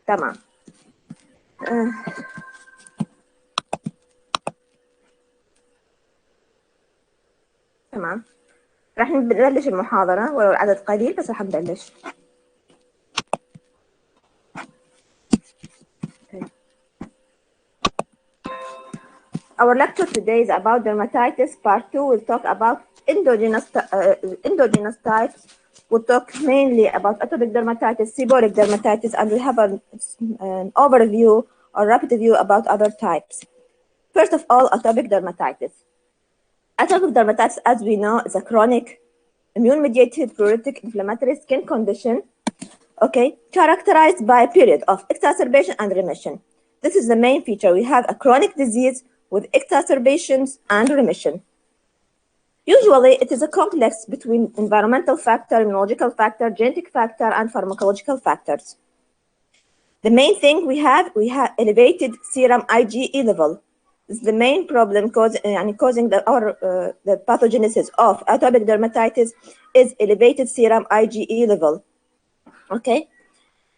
تمام. تمام، راح نبلش المحاضرة ولو العدد قليل بس راح نبلش. Our lecture today is about dermatitis. Part 2 will talk about endogenous types. We'll talk mainly about atopic dermatitis, seborrheic dermatitis, and we'll have an overview or rapid review about other types. First of all, atopic dermatitis. Atopic dermatitis, as we know, is a chronic immune-mediated pruritic inflammatory skin condition, okay, characterized by a period of exacerbation and remission. This is the main feature. We have a chronic disease with exacerbations and remission. Usually, it is a complex between environmental factor, immunological factor, genetic factor, and pharmacological factors. The main thing we have elevated serum IgE level. This is the main problem causing the pathogenesis of atopic dermatitis is elevated serum IgE level. Okay.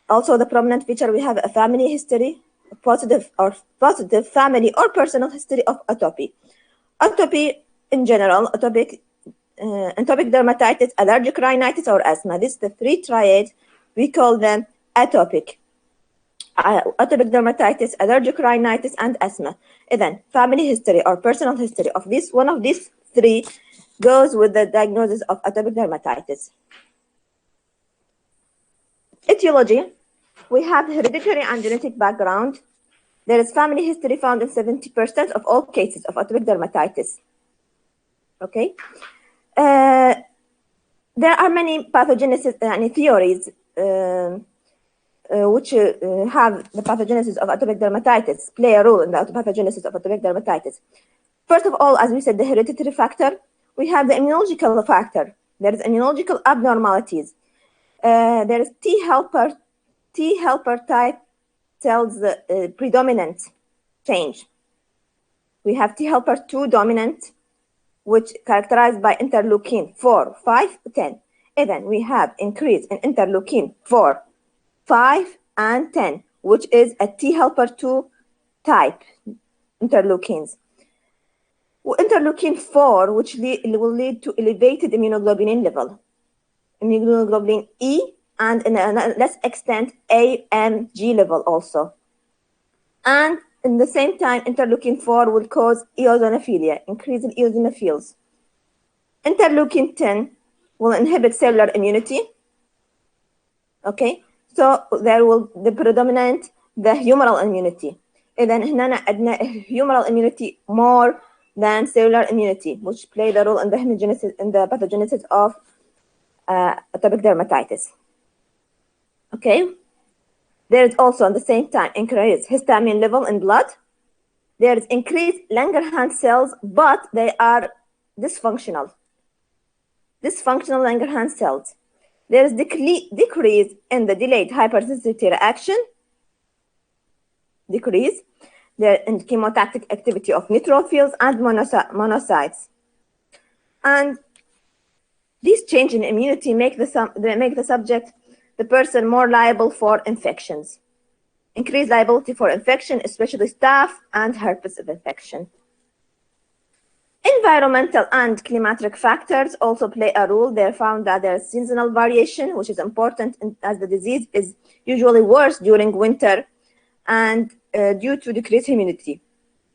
Also, the prominent feature, we have a family history, a positive family or personal history of atopy. Atopy in general, atopic dermatitis, allergic rhinitis, or asthma. This is the three triad. We call them atopic. Atopic dermatitis, allergic rhinitis, and asthma. And then family history or personal history of this one of these three goes with the diagnosis of atopic dermatitis. Etiology, we have hereditary and genetic background. There is family history found in 70% of all cases of atopic dermatitis. Okay. There are many pathogenesis and theories which have the pathogenesis of atopic dermatitis, play a role in the pathogenesis of atopic dermatitis. First of all, as we said, the hereditary factor, we have the immunological factor. There is immunological abnormalities. There is T helper type cells predominant change. We have T helper 2 dominant, which characterized by interleukin 4, 5, 10. And then we have increase in interleukin 4, 5, and 10, which is a T helper 2 type interleukins. Interleukin 4, which will lead to elevated immunoglobulin level, immunoglobulin E, and in a less extent, AMG level also. And in the same time, interleukin 4 will cause eosinophilia, increase in eosinophils. Interleukin 10 will inhibit cellular immunity. Okay, so there will the predominant the humoral immunity. And then humoral immunity more than cellular immunity, which play the role in the pathogenesis of atopic dermatitis. Okay, there is also at the same time increased histamine level in blood. There is increased Langerhans cells, but they are dysfunctional. Dysfunctional Langerhans cells. There is decrease in the delayed hypersensitivity reaction. Decrease there in chemotactic activity of neutrophils and monocytes. And these change in immunity make the person more liable for infections. Increased liability for infection, especially staph and herpes infection. Environmental and climatic factors also play a role. They found that there is seasonal variation, which is important as the disease is usually worse during winter and due to decreased humidity,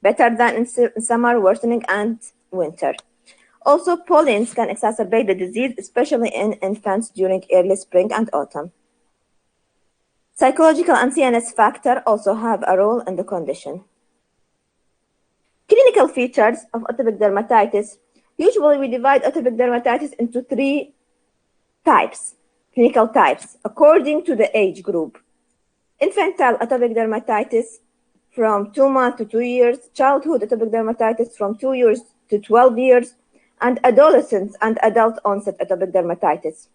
better than in summer, worsening, and winter. Also, pollens can exacerbate the disease, especially in infants during early spring and autumn. Psychological and CNS factors also have a role in the condition. Clinical features of atopic dermatitis. Usually, we divide atopic dermatitis into three types, clinical types, according to the age group. Infantile atopic dermatitis from 2 months to 2 years, childhood atopic dermatitis from 2 years to 12 years, and adolescents and adult onset atopic dermatitis.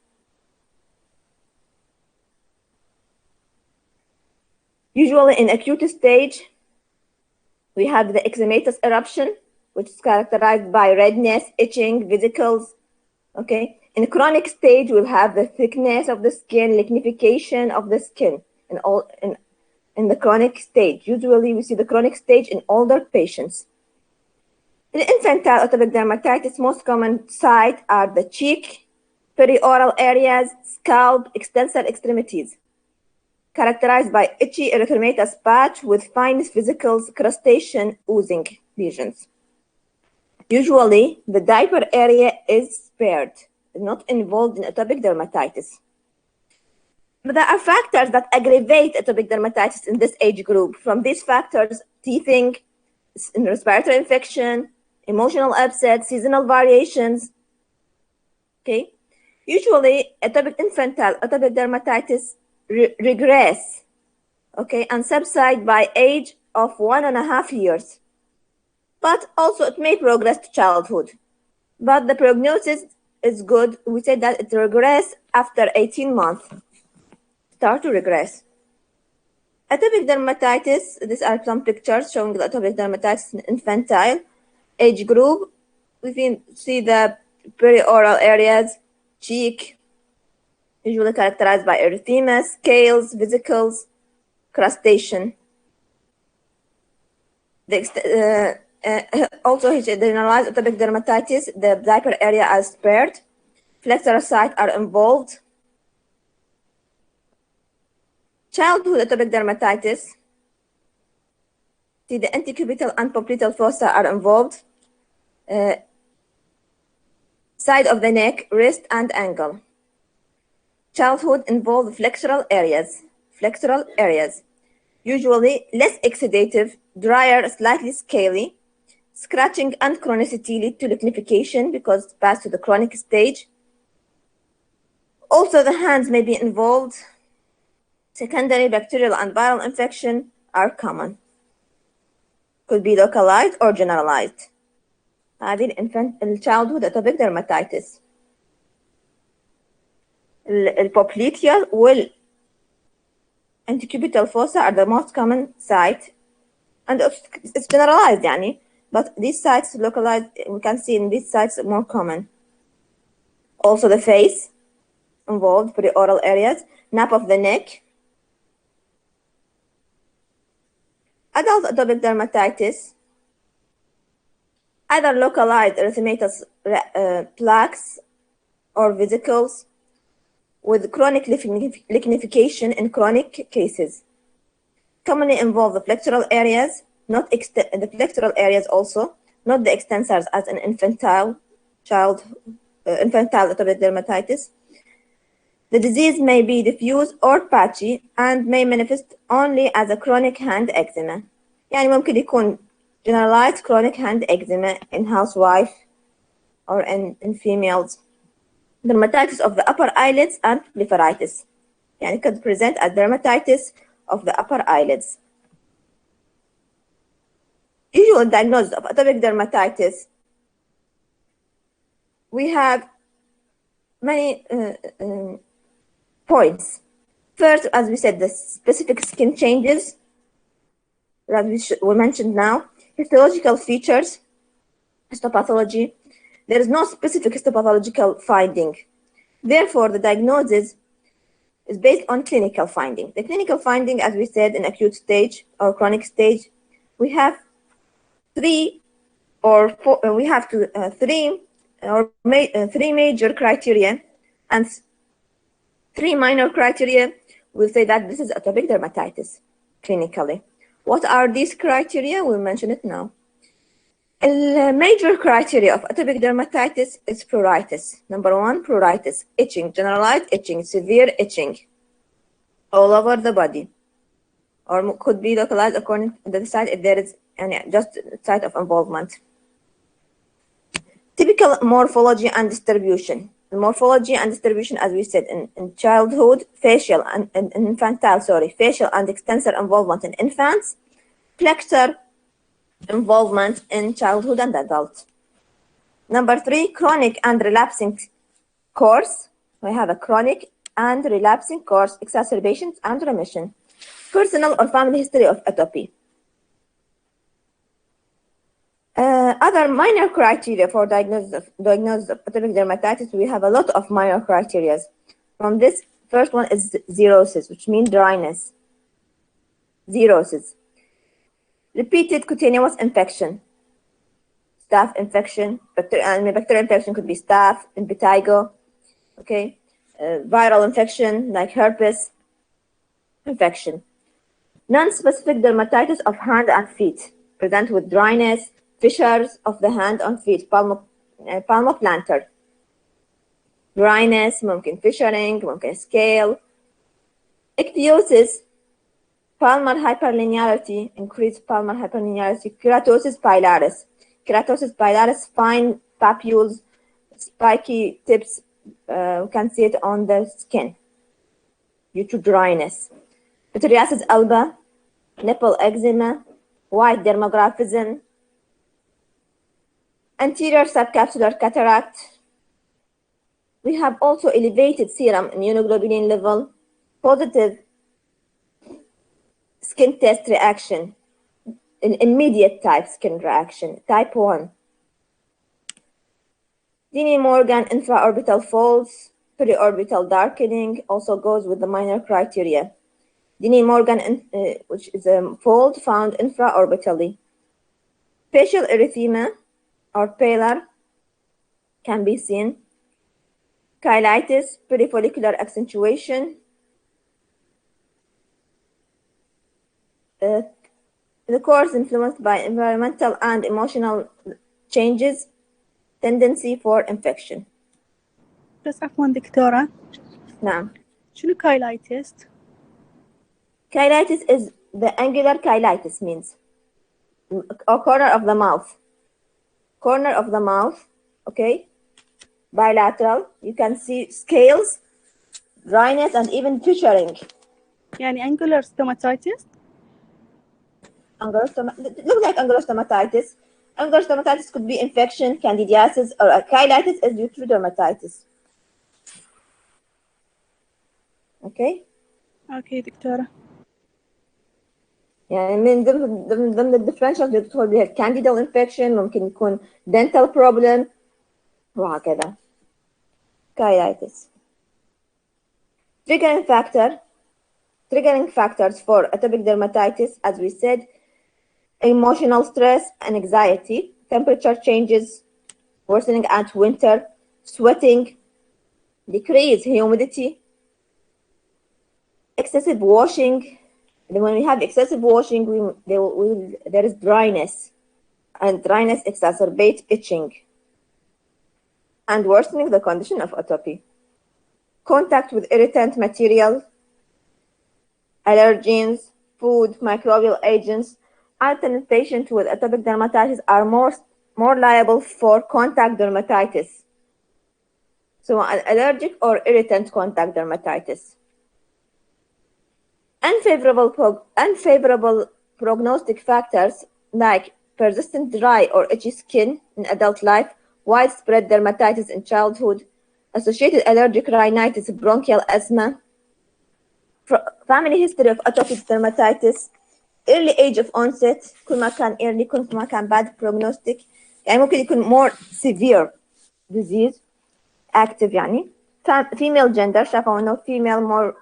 Usually in acute stage, we have the eczematous eruption, which is characterized by redness, itching, vesicles. Okay. In chronic stage, we'll have the thickness of the skin, lignification of the skin, and in the chronic stage. Usually we see the chronic stage in older patients. In infantile atopic dermatitis, most common sites are the cheek, perioral areas, scalp, extensor extremities, characterized by itchy erythematous patch with fine vesicles, crustacean, oozing lesions. Usually, the diaper area is spared, not involved in atopic dermatitis. But there are factors that aggravate atopic dermatitis in this age group. From these factors, teething, respiratory infection, emotional upset, seasonal variations. Okay, usually infantile atopic dermatitis regress, okay, and subside by age of 1.5 years. But also it may progress to childhood. But the prognosis is good. We said that it regress after 18 months. Start to regress. Atopic dermatitis, these are some pictures showing the atopic dermatitis in infantile age group. We can see the perioral areas, cheek, usually characterized by erythema, scales, vesicles, crustacean. Also, generalized atopic dermatitis, the diaper area is spared. Flexural sites are involved. Childhood atopic dermatitis, see the antecubital and popliteal fossa are involved. Side of the neck, wrist, and ankle. Childhood involved flexural areas, usually less exudative, drier, slightly scaly. Scratching and chronicity lead to lichenification because it's passed to the chronic stage. Also, the hands may be involved. Secondary bacterial and viral infection are common. Could be localized or generalized. هذه الchildhood atopic dermatitis. الpopliteal وال antecubital fossa are the most common site, and it's generalized يعني, but these sites localized, we can see in these sites more common. Also the face involved, perioral areas, nape of the neck. Adult atopic dermatitis, either localized erythematous plaques or vesicles with chronic lichenification in chronic cases. Commonly involve the flexural areas, not the flexural areas also, not the extensors as in infantile atopic dermatitis. The disease may be diffuse or patchy and may manifest only as a chronic hand eczema. يعني ممكن يكون generalized chronic hand eczema in housewife or in females. Dermatitis of the upper eyelids and blepharitis. يعني could present as dermatitis of the upper eyelids. Usual diagnosis of atopic dermatitis. We have many points. First, as we said, the specific skin changes that we mentioned now, histological features, histopathology. There is no specific histopathological finding. Therefore, the diagnosis is based on clinical finding. The clinical finding, as we said, in acute stage or chronic stage, we have three major criteria and 3 minor criteria. We'll say that this is atopic dermatitis clinically. What are these criteria? We'll mention it now. The major criteria of atopic dermatitis is pruritus. Number 1, pruritus, itching, generalized itching, severe itching all over the body, or could be localized according to the site if there is any just site of involvement. Typical morphology and distribution. The morphology and distribution, as we said, in childhood, facial and facial and extensor involvement in infants, flexor involvement in childhood and adult. Number 3, chronic and relapsing course. We have a chronic and relapsing course, exacerbations and remission. Personal or family history of atopy. Other minor criteria for diagnosis of atopic dermatitis, we have a lot of minor criteria. From this, first one is xerosis, which means dryness. xerosis. Repeated cutaneous infection, staph infection, bacterial infection could be staph, impetigo, okay? Viral infection like herpes infection. Non-specific dermatitis of hand and feet, present with dryness, fissures of the hand and feet, palmoplantar. Dryness, ممكن fissuring, ممكن scale. Ichthyosis, palmar hyperlinearity, increased palmar hyperlinearity. Keratosis pilaris. Keratosis pilaris, fine papules, spiky tips, we can see it on the skin due to dryness. Pityriasis alba, nipple eczema, white dermographism, anterior subcapsular cataract. We have also elevated serum immunoglobulin level, positive skin test reaction, an immediate type skin reaction, type 1. Deney Morgan infraorbital folds, periorbital darkening also goes with the minor criteria. Deney Morgan, which is a fold found infraorbitally. Facial erythema or pallor can be seen. Cheilitis, perifollicular accentuation. The course influenced by environmental and emotional changes, tendency for infection. بس عفوا دكتورة نعم. شنو cheilitis؟ Cheilitis is the angular cheilitis, means a corner of the mouth. Corner of the mouth, okay? Bilateral. You can see scales, dryness, and even fissuring. يعني angular stomatitis؟ Look like angular stomatitis. Angular stomatitis could be infection, candidiasis, or a cheilitis is due to dermatitis. Okay? اوكي دكتورة. يعني من ضمن الديفرنشال بيدخل بها candidal infection، ممكن يكون dental problem وهكذا. Cheilitis. Triggering factors for atopic dermatitis, as we said, emotional stress and anxiety, temperature changes, worsening at winter, sweating, decreased humidity, excessive washing. And when we have excessive washing, there is dryness, and dryness exacerbates itching and worsening the condition of atopy. Contact with irritant material, allergens, food, microbial agents. Alternate patients with atopic dermatitis are more liable for contact dermatitis. So allergic or irritant contact dermatitis. Unfavorable prognostic factors like persistent dry or itchy skin in adult life, widespread dermatitis in childhood, associated allergic rhinitis, bronchial asthma, family history of atopic dermatitis, early age of onset. كل ما كان early كل ما كان bad prognostic، يعني ممكن يكون more severe disease active. يعني female gender شافوا إنه female more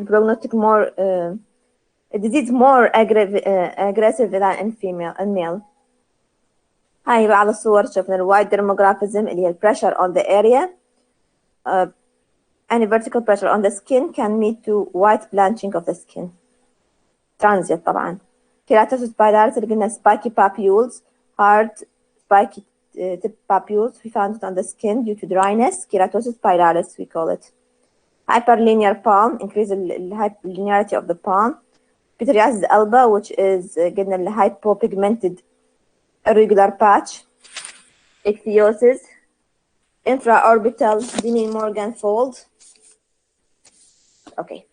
prognostic, more disease more aggressive than in female and male. هاي بعض الصور شفنا الوايد dermographism اللي هي pressure on the area. Any vertical pressure on the skin can lead to white blanching of the skin. Transient طبعا. Keratosis pilaris اللي قلنا spiky papules, hard spiky tip papules. We found it on the skin due to dryness. Keratosis pilaris we call it. Hyperlinear palm, increase the hyperlinearity of the palm. Pityriasis alba, which is قلنا ال hypopigmented irregular patch. Ichthyosis. Infraorbital Deney Morgan fold. Okay.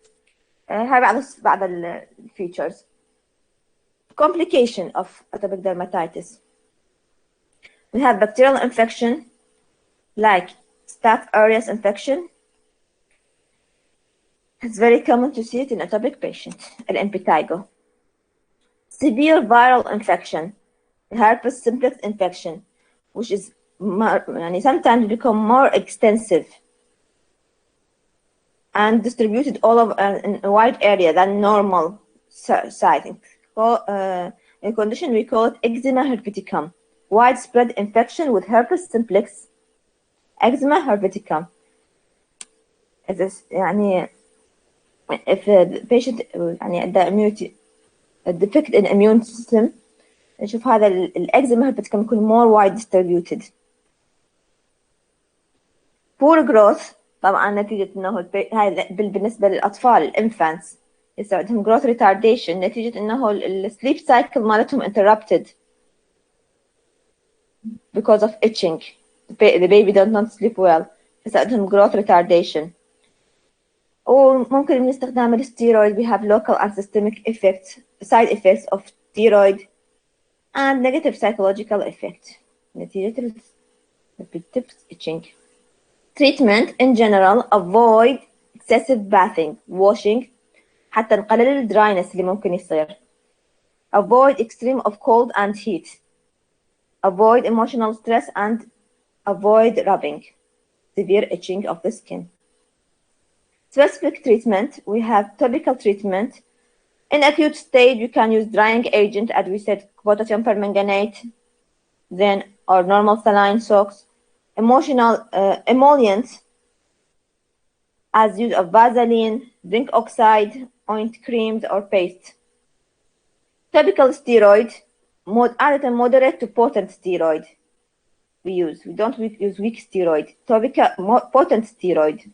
هاي بعض ال features. Complication of atopic dermatitis. We have bacterial infection like Staph aureus infection. It's very common to see it in atopic patients, impetigo. Severe viral infection, herpes simplex infection, which is sometimes become more extensive and distributed all over in a wide area than normal site. In condition we call it eczema herpeticum, widespread infection with herpes simplex. eczema herpeticum. يعني if the patient يعني عنده immunity defect in immune system نشوف هذا الeczema herpeticum يكون more wide distributed. poor growth طبعا نتيجة انه هاي بالنسبة للأطفال الانفانتس يصير عندهم growth retardation نتيجة انه السليب سايكل مالتهم interrupted because of itching. The baby does not sleep well. يصير عندهم growth retardation. وممكن من استخدام الستيرويد we have local and systemic effects, side effects of steroid and negative psychological effect نتيجة repetitive itching. Treatment in general avoid excessive bathing, washing حتى نقلل الدراينس اللي ممكن يصير. Avoid extreme of cold and heat. Avoid emotional stress and avoid rubbing. Severe itching of the skin. Specific treatment, we have topical treatment. In acute stage, you can use drying agent, as we said, potassium permanganate, then or normal saline salts. Emotional emollients, as use of Vaseline, zinc oxide, oint creams, or paste. Topical steroid, either moderate to potent steroid. We don't use weak steroid. Topical potent steroid.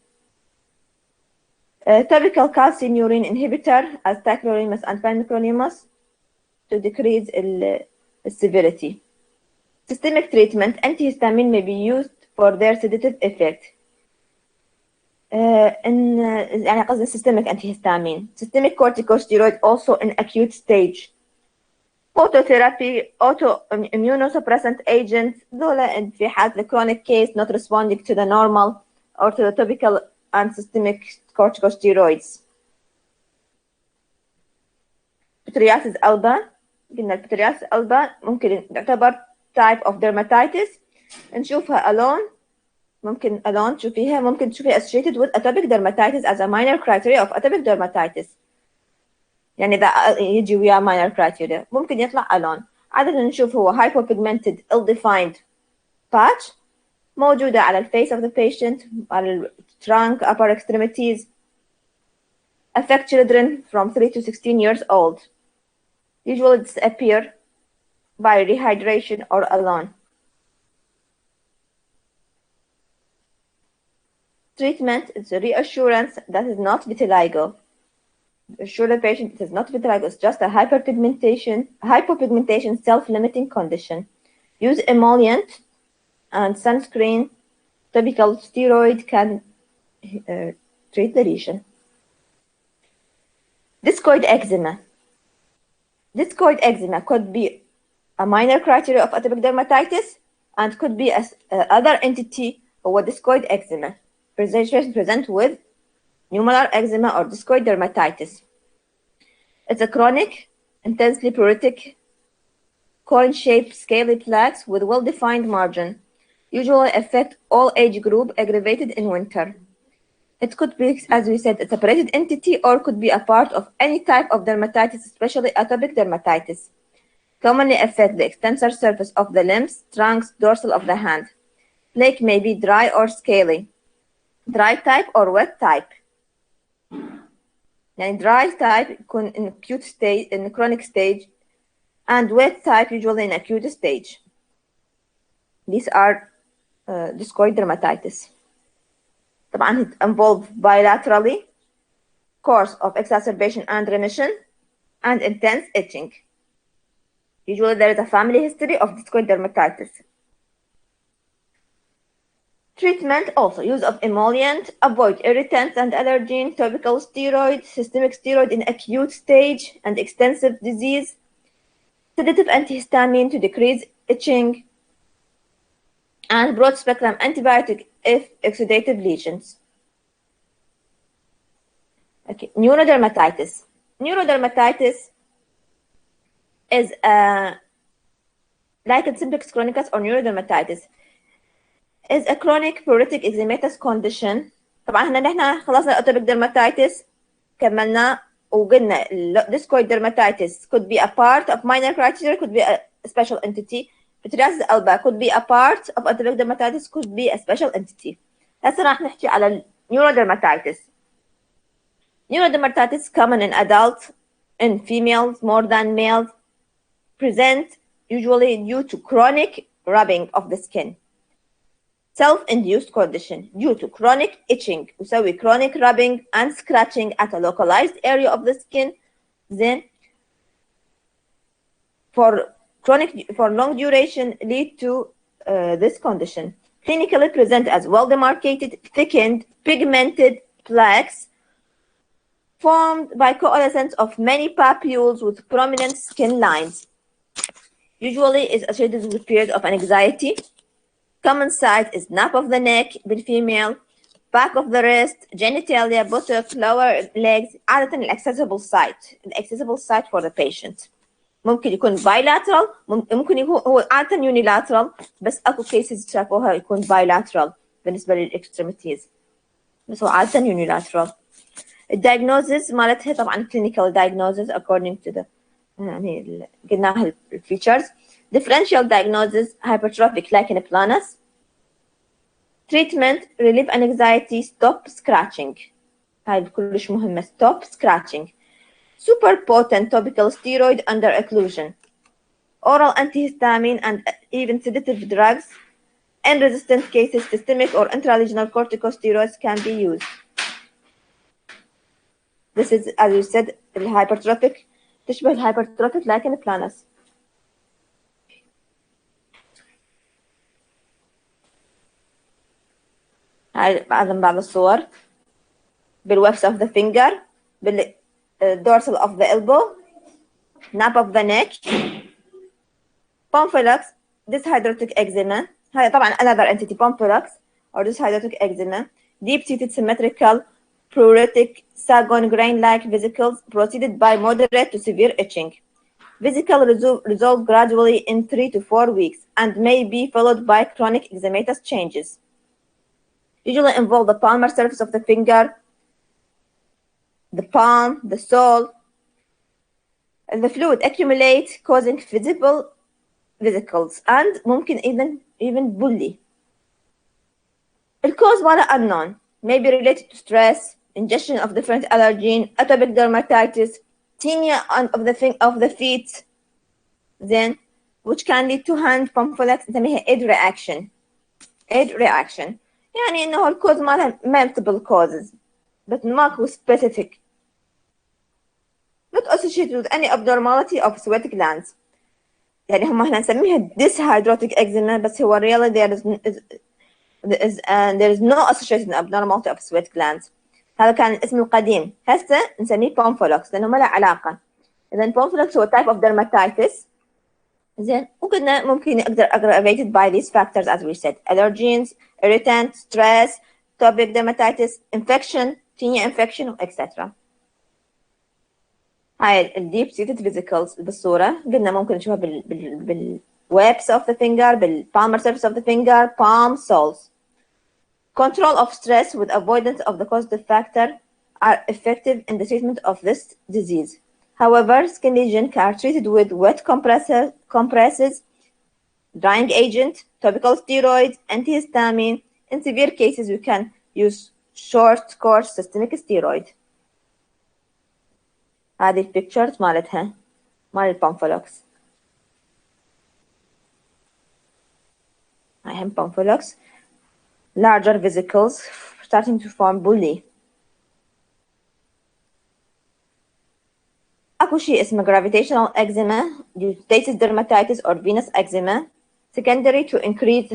Topical calcineurin inhibitor as tacrolimus and pimecrolimus to decrease the severity. Systemic treatment, antihistamine may be used for their sedative effect. يعني قصدي systemic antihistamine. Systemic corticosteroid also in acute stage. Phototherapy, immunosuppressant agents دول في حالة the chronic case not responding to the normal or to the topical and systemic corticosteroids. Pityriasis alba قلنا البيترياسيس alba ممكن تعتبر type of dermatitis نشوفها alone ممكن alone تشوفيها ممكن تشوفيها associated with atopic dermatitis as a minor criteria of atopic dermatitis يعني إذا يجي وياه minor criteria ممكن يطلع alone. عادة نشوف هو hypopigmented ill-defined patch موجودة على الفيس of the patient على ال trunk upper extremities affect children from 3 to 16 years old usually disappear by rehydration or alone. Treatment is a reassurance that is not vitiligo. Assure the patient it is not vitiligo, it's just a hypopigmentation self-limiting condition. Use emollient and sunscreen. Topical steroid can treat the lesion. Discoid eczema. Discoid eczema could be a minor criteria of atopic dermatitis and could be other entity of a discoid eczema. Patient present with pneumolar eczema or discoid dermatitis. It's a chronic, intensely pruritic, cone-shaped scaly plaques with well-defined margin. Usually affect all age group, aggravated in winter. It could be, as we said, a separated entity or could be a part of any type of dermatitis, especially atopic dermatitis. Commonly affect the extensor surface of the limbs, trunks, dorsal of the hand. Flake may be dry or scaly. Dry type or wet type. يعني dry type يكون in acute stage, in chronic stage, and wet type usually in acute stage. These are discoid dermatitis. طبعا it involve bilaterally course of exacerbation and remission and intense itching. Usually there is a family history of discoid dermatitis. Treatment also use of emollient, avoid irritants and allergen, topical steroid, systemic steroid in acute stage and extensive disease, sedative antihistamine to decrease itching, and broad spectrum antibiotic if exudative lesions. Okay, neurodermatitis. Neurodermatitis is like simplex chronicus or neurodermatitis. Is a chronic pruritic eczematous condition. طبعا هنا نحن خلصنا الاتوبيك dermatitis كملنا وقلنا discoid dermatitis could be a part of minor criteria, could be a special entity. Psoriasis alba could be a part of atopic dermatitis, could be a special entity. هسه راح نحكي على neurodermatitis. Neurodermatitis common in adults, in females more than males, present usually due to chronic rubbing of the skin. Self-induced condition due to chronic itching. وسوي chronic rubbing and scratching at a localized area of the skin. Then for long duration lead to this condition. Clinically present as well-demarcated, thickened, pigmented plaques formed by coalescence of many papules with prominent skin lines. Usually is associated with periods of anxiety. Common site is nape of the neck بالفيميل, back of the wrist, genitalia, buttocks, lower legs. عادة accessible site for the patient. ممكن يكون bilateral, ممكن يكون هو عادة unilateral، بس اكو cases شافوها يكون bilateral بالنسبة للإكستريميتيز، بس هو عادة unilateral. الdiagnosis مالتها طبعا clinical diagnosis according to the يعني قلناها features. Differential diagnosis hypertrophic lichen planus. Treatment relieve anxiety, stop scratching. هاي كلش مهمة. Stop scratching. Super potent topical steroid under occlusion. Oral antihistamine and even sedative drugs. In resistant cases, systemic or intralesional corticosteroids can be used. This is, as you said, الhypertrophic تشبه الhypertrophic lichen planus. هاي بعض الصور بالwebs of the finger, dorsal of the elbow, nape of the neck, Pemphilox, dyshydrotic eczema. هاي طبعا another entity, Pemphilox or dyshydrotic eczema, deep-seated symmetrical pruritic sagon grain-like vesicles preceded by moderate to severe itching. Vesicle resolve gradually in 3 to 4 weeks and may be followed by chronic eczematous changes. Usually involve the palmar surface of the finger, the palm, the sole, and the fluid accumulate, causing visible vesicles and ممكن even bully. The cause ماله unknown, may be related to stress, ingestion of different allergen, atopic dermatitis, tinea of the feet, then which can lead to hand Pemphilox نسميها aid reaction. Aid reaction يعني إنه الكوز مالها multiple causes but ماكو specific, not associated with any abnormality of sweat glands. يعني هم احنا نسميها dyshydrotic eczema بس هو really there is no association abnormality of sweat glands. هذا كان الاسم القديم، هسه نسميه Pemphilox لأنه ما له علاقة. إذا Pemphilox هو type of dermatitis. زين وقلنا ممكن يقدر aggravated by these factors as we said: allergens, irritant, stress, atopic dermatitis, infection, tinea infection, etc. هاي الديب seated vesicles بالصورة قلنا ممكن نشوفها بالwebs of the finger, بالpalmar surface of the finger, palm, soles. Control of stress with avoidance of the causative factor are effective in the treatment of this disease. However, skin lesions are treated with wet compresses, drying agent, topical steroids, antihistamine. In severe cases, you can use short course systemic steroid. هذه البيكتشرز مالتها مال Pemphilox. هاي هم Pemphilox. Larger vesicles starting to form bully. اكو شيء اسمه gravitational eczema, Discoid dermatitis or venous eczema, secondary to increased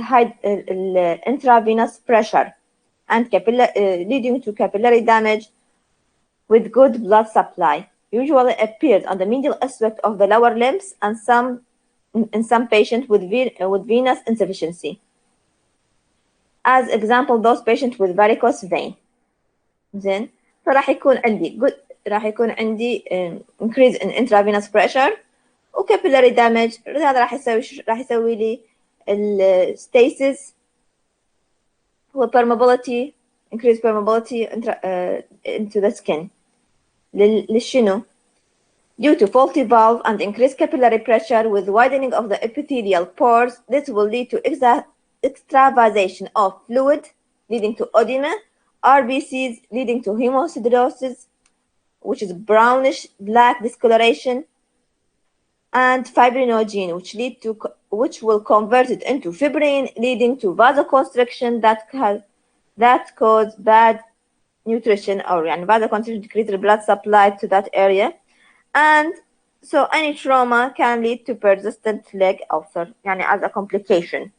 intravenous pressure and leading to capillary damage with good blood supply. Usually appears on the medial aspect of the lower limbs and in some patients with venous insufficiency. As example, those patients with varicose vein. زين فراح يكون عندي increase in intravenous pressure و capillary damage. هذا راح يسوي لي stasis و permeability, increase permeability into the skin. للشنو due to faulty valve and increased capillary pressure with widening of the epithelial pores. This will lead to extravasation of fluid leading to edema, RBCs leading to hemosiderosis, which is brownish black discoloration, and fibrinogen, which will convert it into fibrin, leading to vasoconstriction that cause bad nutrition, or vasoconstriction decrease the blood supply to that area. And so any trauma can lead to persistent leg ulcer as a complication.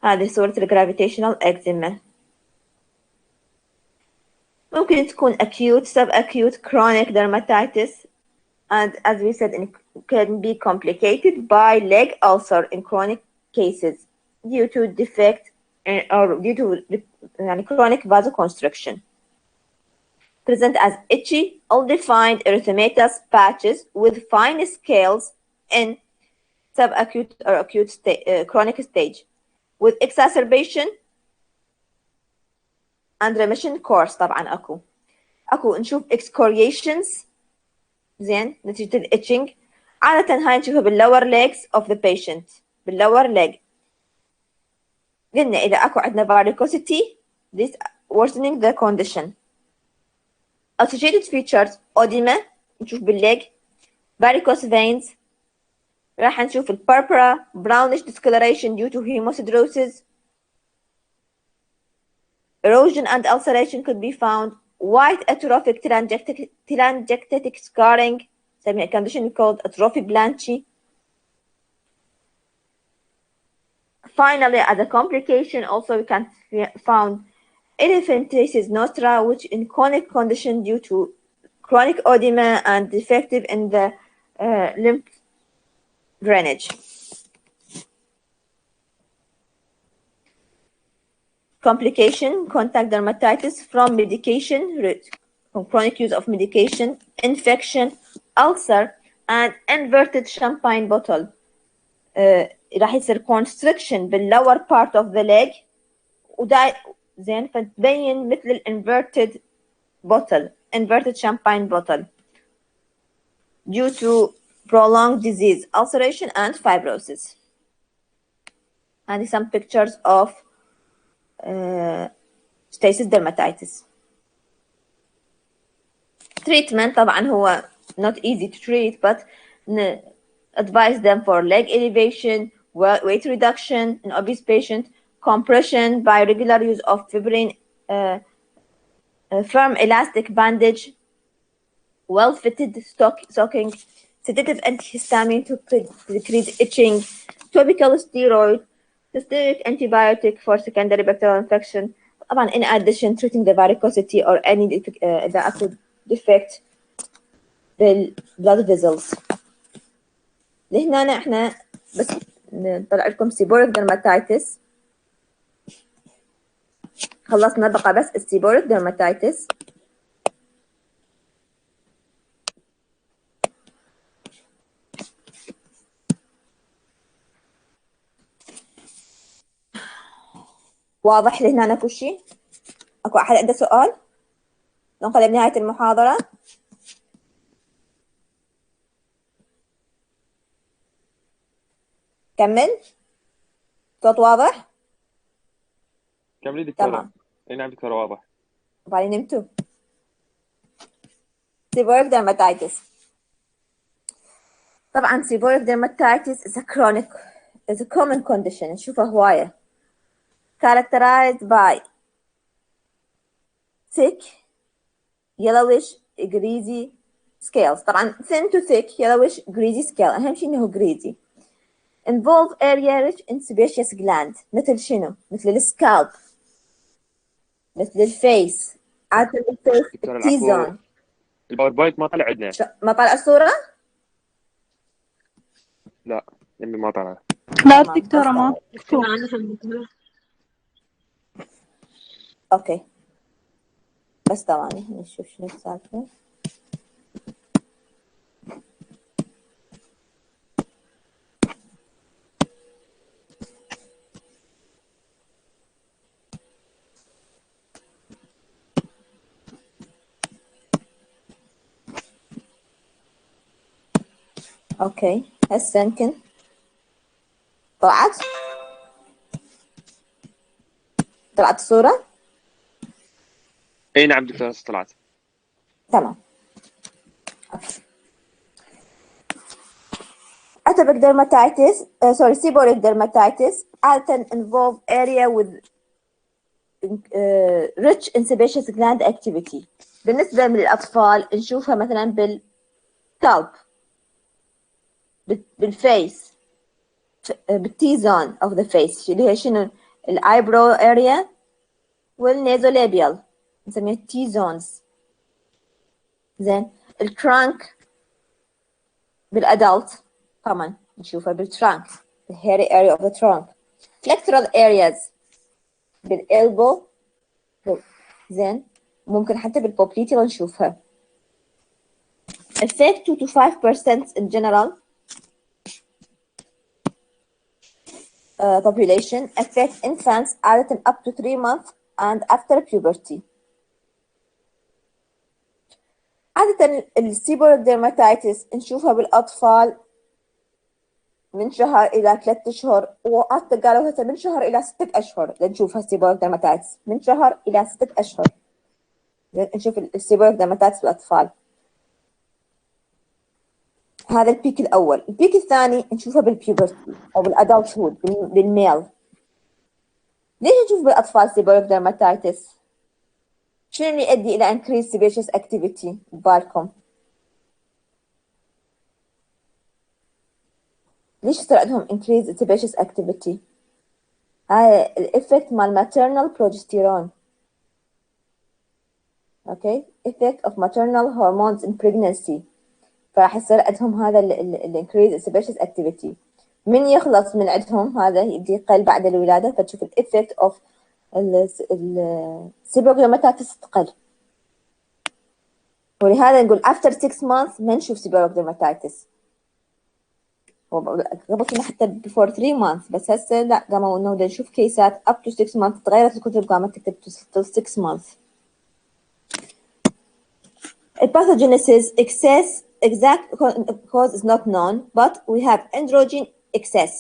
هذه صورة الجرافيتيشنال eczema. ممكن تكون acute, subacute, chronic dermatitis, and as we said, it can be complicated by leg ulcer in chronic cases due to defect or due to chronic vasoconstriction. Present as itchy, ill-defined erythematous patches with fine scales in subacute or acute chronic stage, with exacerbation and remission course. طبعا اكو نشوف excoriations زين نتيجة الitching. عادة هاي نشوفها بالlower legs of the patient، بالlower leg. قلنا إذا اكو عندنا varicosity this worsening the condition. Associated features edema نشوف بالleg، varicose veins، راح نشوف purpura, brownish discoloration due to hemosiderosis. Erosion and ulceration could be found. White atrophic telangiectatic scarring, a condition called atrophy blanchi. Finally, as a complication, also we can found elephantiasis nostra, which in chronic condition due to chronic edema and defective in the lymph drainage. Complication, contact dermatitis from medication, from chronic use of medication, infection, ulcer, and inverted champagne bottle. راح يصير constriction بالlower part of the leg زين فتبين مثل inverted bottle, inverted champagne bottle due to prolonged disease, ulceration, and fibrosis. And some pictures of stasis dermatitis. Treatment طبعا هو not easy to treat, but advise them for leg elevation, weight reduction in obese patient, compression by regular use of fibrin, firm elastic bandage, well-fitted stocking, sedative antihistamine to decrease itching, topical steroid, systemic antibiotic for secondary bacterial infection. طبعا in addition treating the varicosity or any إذا أكو defect بالblood vessels. لهنا احنا بس نطلع لكم seborrheic dermatitis. خلصنا بقى بس seborrheic dermatitis. واضح لهنا اكو شيء؟ اكو احد عنده سؤال؟ ننقل بنهاية المحاضرة. كمل. صوت واضح؟ كملي دكتورة. تمام. اي نعم دكتورة واضح. بعدين نمتوا. Seborrheic dermatitis. طبعا seborrheic dermatitis is a common condition نشوفها هواية. Characterized by thick, yellowish, greasy scales. طبعا thin to thick, yellowish, greasy scale. أهم شيء إنه greasy. Involve area rich in sebaceous gland. مثل شنو؟ مثل السكالب، مثل الفيس. عادة الفيس تي زون. الباوربوينت ما طلع عندنا. ما طلع الصورة؟ لا يمي ما طلع. لا دكتورة ما اوكي بس ثواني نشوف شنو السالفة. اوكي هسه يمكن طلعت الصورة. اي نعم دكتور هسه طلعت. تمام. Atopic dermatitis, seborrheic dermatitis often involve area with rich in sebaceous gland activity. بالنسبة للأطفال نشوفها مثلا بالسكالب، بالفيس، بالتي زون of the face اللي هي شنو؟ الايبرو اريا والنيزولابيال نسميها تي زونز. زين الترانك بالادلت طبعا نشوفها بالترانك، the hairy area of the trunk. Pectoral areas بالelbow. زين ممكن حتى بالبوبليتي نشوفها. Affect 2 to 5% in general population. Affect infants عادة up to 3 months and after puberty. عادة السيبوريك ديرماتيتس نشوفها بالأطفال من شهر إلى 3 أشهر، وحتى قالوا هسه من شهر إلى 6 أشهر نشوفها السيبوريك ديرماتيتس، من شهر إلى 6 أشهر نشوف السيبوريك ديرماتيتس بالأطفال. هذا البيك الأول. البيك الثاني نشوفها بالبيوبرتي أو بالأدلتهود بالميل. ليش نشوف بالأطفال سيبوريك ديرماتيتس؟ شنو اللي يؤدي إلى increased sebaceous activity ببالكم؟ ليش يصير عندهم increased sebaceous activity؟ هاي الإفكت مال maternal progesterone. أوكي؟ effect of maternal hormones in pregnancy. فراح يصير عندهم هذا ال increased sebaceous activity. من يخلص من عندهم هذا يبدي يقل بعد الولادة، فتشوف الإفكت of السيبوريك ديرماتيتس تقل. ولهذا نقول after 6 months ما نشوف سيبوريك ديرماتيتس. قبل كنا حتى before 3 months، بس هسه لا قاموا انه نشوف كيسات up to 6 months. تغيرت الكتب قامت تكتب till 6 months. Pathogenesis excess exact cause is not known, but we have androgen excess,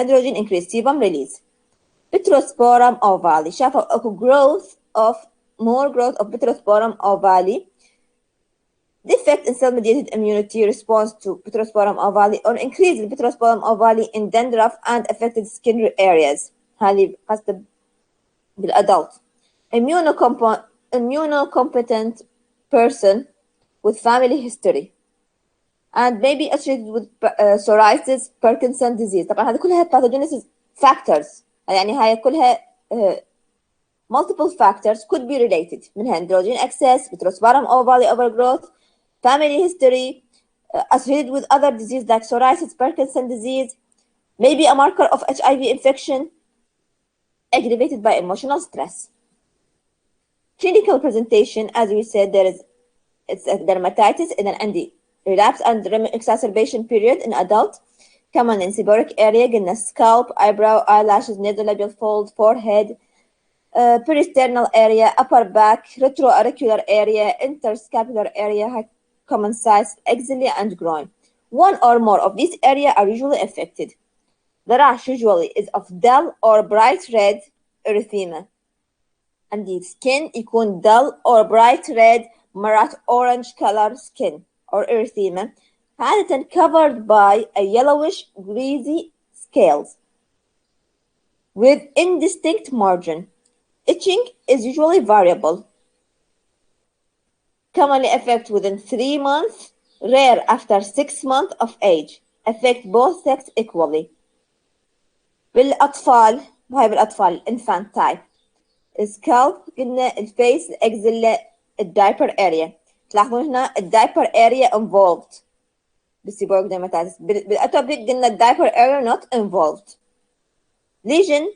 androgen increase, sebum release. Petrosporum ovale شافوا اكو more growth of Petrosporum ovale. Defect in cell-mediated immunity response to Petrosporum ovale or increase in Petrosporum ovale in dandruff and affected skin areas. هذه قصد بالadult. Immunocompetent person with family history and may be associated with psoriasis, Parkinson disease. طبعا هذه كلها pathogenesis factors، يعني هاي كلها multiple factors could be related، منها androgen excess, Petrosporum ovale overgrowth, family history, associated with other disease like psoriasis, Parkinson disease, maybe a marker of HIV infection, aggravated by emotional stress. Clinical presentation, as we said, it's a dermatitis in an ND, relapse and exacerbation period in adult, common in seborrheic area, قلنا scalp, eyebrow, eyelashes, nasolabial fold, forehead, peristernal area, upper back, retroauricular area, interscapular area, common size, axilla and groin. One or more of these areas are usually affected. The rash usually is of dull or bright red erythema. And the skin يكون dull or bright red, matte orange color skin or erythema, عادة covered by a yellowish greasy scales with indistinct margin. Itching is usually variable. Commonly affect within 3 months, rare after 6 months of age. Affect both sex equally. بالأطفال، هاي بالأطفال infantile. scalp قلنا الفيس، الأكزيلا، الدايبر area. تلاحظون هنا الدايبر area involved بالسيبوريك ديرماتيتس. بالأتوبيك قلنا الدايبر area not involved. Lesion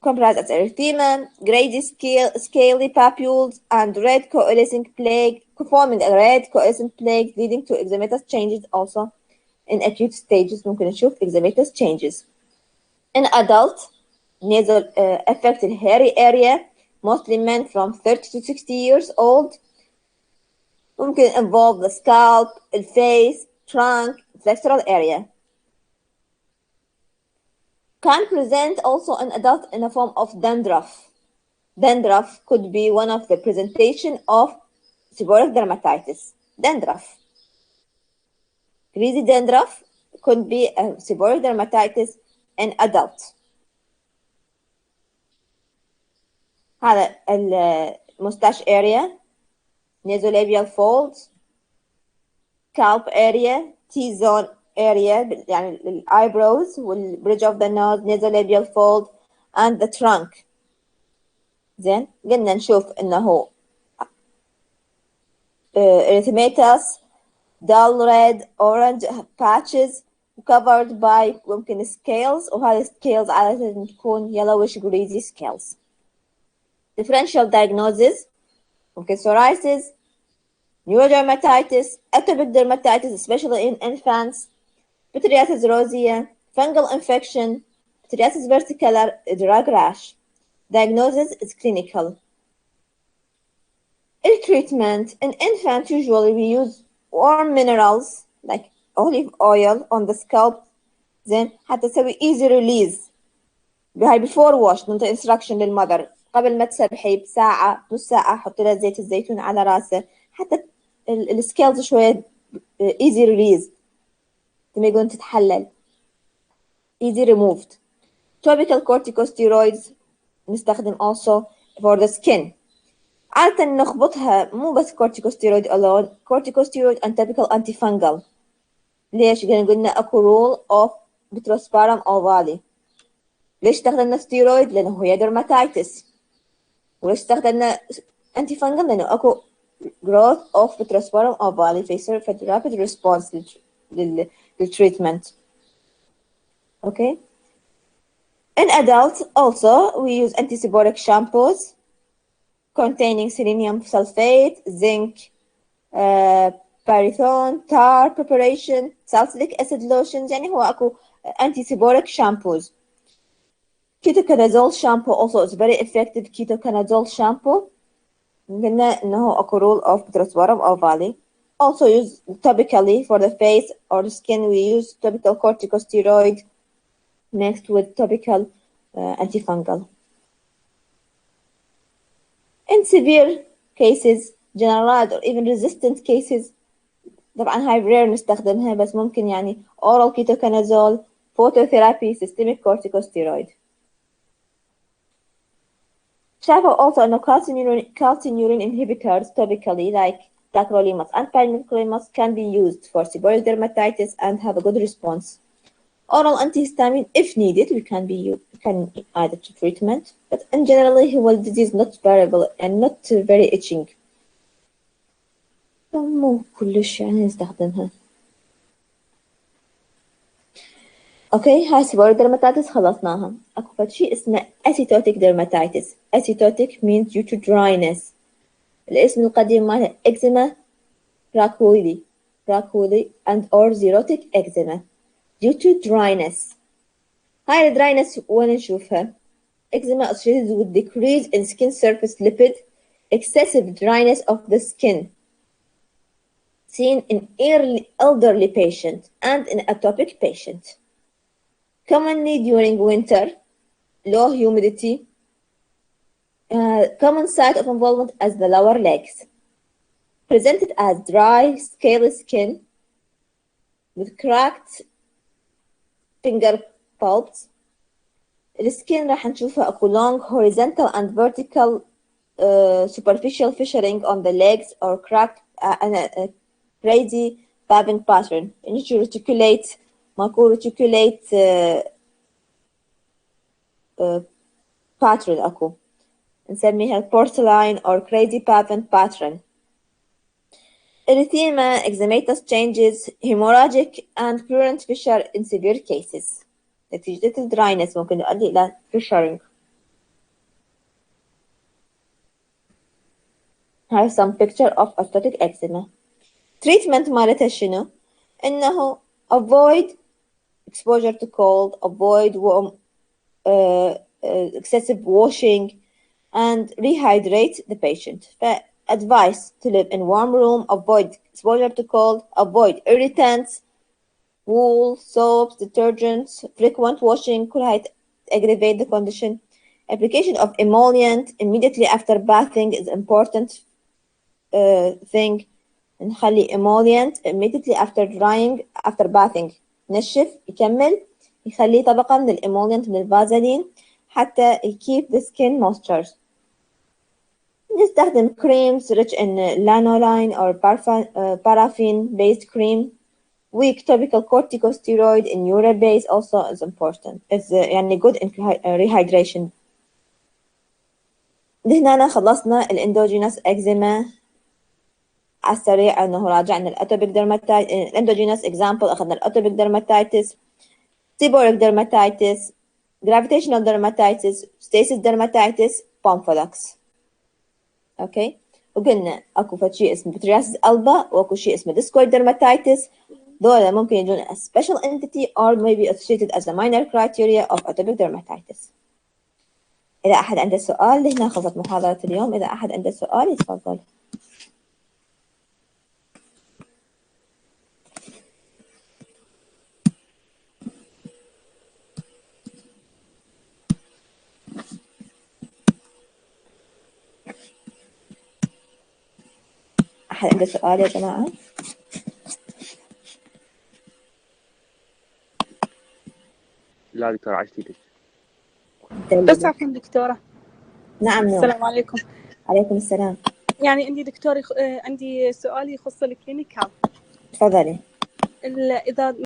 comprised as erythema, grady scaly papules, and red coalescing plaque, forming a red coalescent plaque leading to eczematous changes also in acute stages. ممكن نشوف eczematous changes. In adult, nasal affected hairy area, mostly men from 30 to 60 years old. ممكن involve the scalp, the face, trunk, flexural area. Can present also in adult in a form of dandruff. Dandruff could be one of the presentation of seborrheic dermatitis. Dandruff. Greasy dandruff could be a seborrheic dermatitis in adult. هذا المستاش area, nasolabial folds, scalp area, T-zone area يعني ال eyebrows وال bridge of the nose, nasolabial fold and the trunk. زين قلنا نشوف انه erythematous, dull red, orange patches covered by ممكن scales وهذه scales عادة تكون yellowish greasy scales. Differential diagnosis ممكن psoriasis, neurodermatitis, atopic dermatitis especially in infants, pityriasis rosea, fungal infection, pityriasis versicolor, drug rash. Diagnosis is clinical. In treatment, in infants usually we use warm minerals like olive oil on the scalp, then حتى تسوي easy release. before wash ننطي instruction للمذر قبل ما تسرحي بساعة نص ساعة حطي لها زيت الزيتون على راسه حتى السكيلز شوية easy release لما يقولون تتحلل easy removed. Topical corticosteroids نستخدم also for the skin. عادة نخبطها مو بس corticosteroid alone, corticosteroid and topical antifungal. ليش؟ قلنا اكو rule of Petrosporum ovale. ليش استخدمنا ستيرويد؟ لأنه هي dermatitis. وليش استخدمنا antifungal؟ لأنه اكو growth of Petrosporum ovale فيصير في rapid response للtreatment. Okay. In adults also we use anti-seborrheic shampoos containing selenium sulfate, zinc, pyrethon, tar preparation, salicylic acid lotions. يعني هو اكو anti-seborrheic shampoos. Ketoconazole shampoo also is very effective. Ketoconazole shampoo قلنا انه اكو rule of Petrosporum ovale. Also use topically for the face or the skin. We use topical corticosteroid next with topical antifungal. In severe cases, generalized or even resistant cases, طبعا هاي rare نستخدمها بس ممكن يعني oral ketoconazole, phototherapy, systemic corticosteroid. شافوا also انه calcineurin inhibitors topically like tacrolimus and pyraclomimus can be used for seborrheic dermatitis and have a good response. Oral antihistamine, if needed, we can add it to treatment, but in generally, the disease not bearable and not very itching. مو كلش يعني نستخدمها. اوكي هاي seborrheic dermatitis خلصناها. اكو فد شيء اسمه acetotic dermatitis. Acetotic means due to dryness. الاسم القديم ماله eczema brachyoli and or xerotic eczema. Due to dryness. هاي dryness وين نشوفها؟ Eczema associated with decrease in skin surface lipid, excessive dryness of the skin, seen in elderly patient and in atopic patient. Commonly during winter, low humidity, common site of involvement as the lower legs. Presented as dry, scaly skin with cracked finger palps. السكين راح نشوفها اكو long horizontal and vertical superficial fissuring on the legs or cracked crazy paving pattern. نجي reticulate ماكو reticulate pattern اكو نسميها porcelain or crazy paving pattern. Erythema, eczematous changes, hemorrhagic and purulent fissure in severe cases. نتيجة الدراينس ممكن يؤدي إلى fissuring. هاي some picture of atopic eczema. Treatment مالتها شنو؟ إنه avoid exposure to cold, avoid warm, excessive washing, and rehydrate the patient. advice to live in warm room, avoid exposure to cold, avoid irritants, wool, soaps, detergents, frequent washing كلها aggravate the condition. Application of emollient immediately after bathing is important thing. نخلي emollient immediately after drying after bathing. نشف يكمل يخليه طبقة من emollient من الفازلين حتى keep the skin moisture. نستخدم creams rich in lanolin or paraffin based cream. Weak topical corticosteroid in urine base also is important. It's يعني good in rehydration. هنا خلصنا الاندوجينس اكزيما على السريع. انه راجعنا الاتوبيك dermatitis الاندوجينس اكزامبل اخذنا الاتوبيك dermatitis, seborrheic dermatitis, gravitational dermatitis, stasis dermatitis, pemphigus. اوكي وقلنا اكو شيء اسمه بترياسيس البا واكو شيء اسمه discoid dermatitis. دول ممكن يجون as special entity or maybe associated as a minor criteria of atopic dermatitis. إذا أحد عنده سؤال هنا خلصت محاضرة اليوم. إذا أحد عنده سؤال يتفضل. أحد عنده سؤال يا جماعة؟ لا دكتور عايشتك. بس عفوا دكتورة. نعم. السلام عليكم. عليكم السلام. يعني عندي دكتور عندي سؤال يخص الكلينيكال. تفضلي. إذا